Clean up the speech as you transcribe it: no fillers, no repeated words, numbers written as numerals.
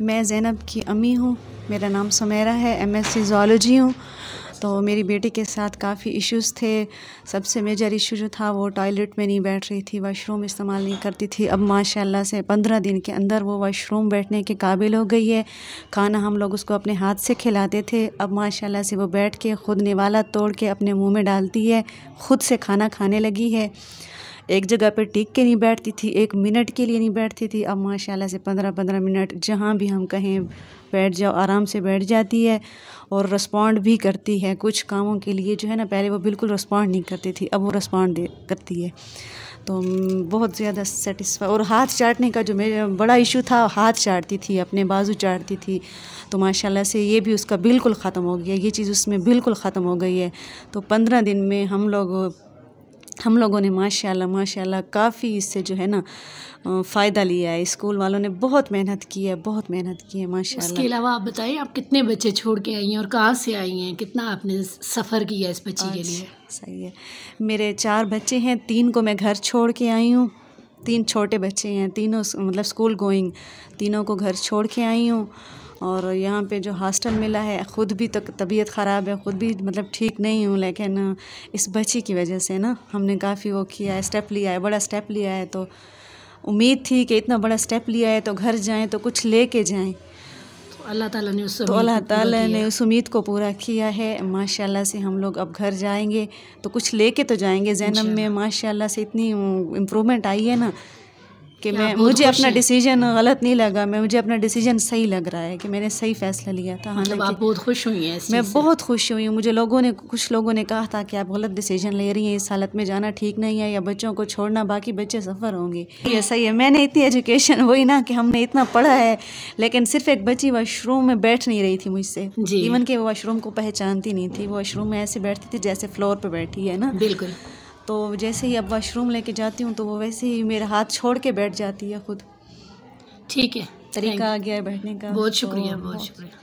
मैं ज़ैनब की अम्मी हूँ। मेरा नाम सुमेरा है। MSc ज़ूलॉजी हूँ। तो मेरी बेटी के साथ काफ़ी इश्यूज़ थे। सबसे मेजर इशू जो था वो टॉयलेट में नहीं बैठ रही थी, वॉशरूम इस्तेमाल नहीं करती थी। अब माशाल्लाह से 15 दिन के अंदर वो वॉशरूम बैठने के काबिल हो गई है। खाना हम लोग उसको अपने हाथ से खिलाते थे, अब माशाल्लाह से वो बैठ के ख़ुद निवाला तोड़ के अपने मुँह में डालती है, ख़ुद से खाना खाने लगी है। एक जगह पे टिक के नहीं बैठती थी, 1 मिनट के लिए नहीं बैठती थी। अब माशाल्लाह से 15-15 मिनट जहाँ भी हम कहें बैठ जाओ आराम से बैठ जाती है और रिस्पॉन्ड भी करती है। कुछ कामों के लिए जो है ना, पहले वो बिल्कुल रिस्पॉन्ड नहीं करती थी, अब वो रिस्पॉन्ड करती है। तो बहुत ज़्यादा सेटिस्फाई। और हाथ चाटने का जो मेरा बड़ा इशू था, हाथ चाटती थी, अपने बाजू चाटती थी, तो माशाल्लाह से ये भी उसका बिल्कुल ख़त्म हो गया, ये चीज़ उसमें बिल्कुल ख़त्म हो गई है। तो 15 दिन में हम लोगों ने माशाल्लाह काफ़ी इससे जो है ना फ़ायदा लिया है। स्कूल वालों ने बहुत मेहनत की है, बहुत मेहनत की है माशाल्लाह। उसके अलावा आप बताइए, आप कितने बच्चे छोड़ के आई हैं और कहाँ से आई हैं? कितना आपने सफ़र किया इस बच्ची के लिए? सही है। मेरे 4 बच्चे हैं, 3 को मैं घर छोड़ के आई हूँ। 3 छोटे बच्चे हैं, तीनों मतलब स्कूल गोइंग, तीनों को घर छोड़ के आई हूँ। और यहाँ पे जो हॉस्टल मिला है, ख़ुद भी तबीयत ख़राब है, ख़ुद भी मतलब ठीक नहीं हूँ, लेकिन इस बच्ची की वजह से ना हमने काफ़ी वो किया है, स्टेप लिया है, बड़ा स्टेप लिया है। तो उम्मीद थी कि इतना बड़ा स्टेप लिया है तो घर जाएं तो कुछ ले के जाएँ। तो अल्लाह ताला ने उस उम्मीद को पूरा किया है माशाल्लाह से। हम लोग अब घर जाएंगे तो कुछ लेके तो जाएंगे। ज़ैनब में माशाल्लाह से इतनी इम्प्रूवमेंट आई है ना कि मुझे अपना डिसीजन गलत नहीं लगा, मुझे अपना डिसीजन सही लग रहा है कि मैंने सही फ़ैसला लिया था। मतलब आप बहुत खुश हुई हैं? मैं बहुत खुश हुई हूँ। मुझे कुछ लोगों ने कहा था कि आप गलत डिसीजन ले रही हैं, इस हालत में जाना ठीक नहीं है, या बच्चों को छोड़ना, बाकी बच्चे सफ़र होंगे। ये सही है। मैंने इतनी एजुकेशन, वही ना कि हमने इतना पढ़ा है, लेकिन सिर्फ एक बच्ची वॉशरूम में बैठ नहीं रही थी मुझसे, इवन कि वॉशरूम को पहचानती नहीं थी। वॉशरूम में ऐसे बैठती थी जैसे फ्लोर पर बैठी है ना। बिल्कुल। तो जैसे ही अब वॉशरूम लेके जाती हूँ तो वो वैसे ही मेरा हाथ छोड़ के बैठ जाती है खुद। ठीक है, तरीका आ गया है बैठने का। बहुत शुक्रिया, बहुत शुक्रिया।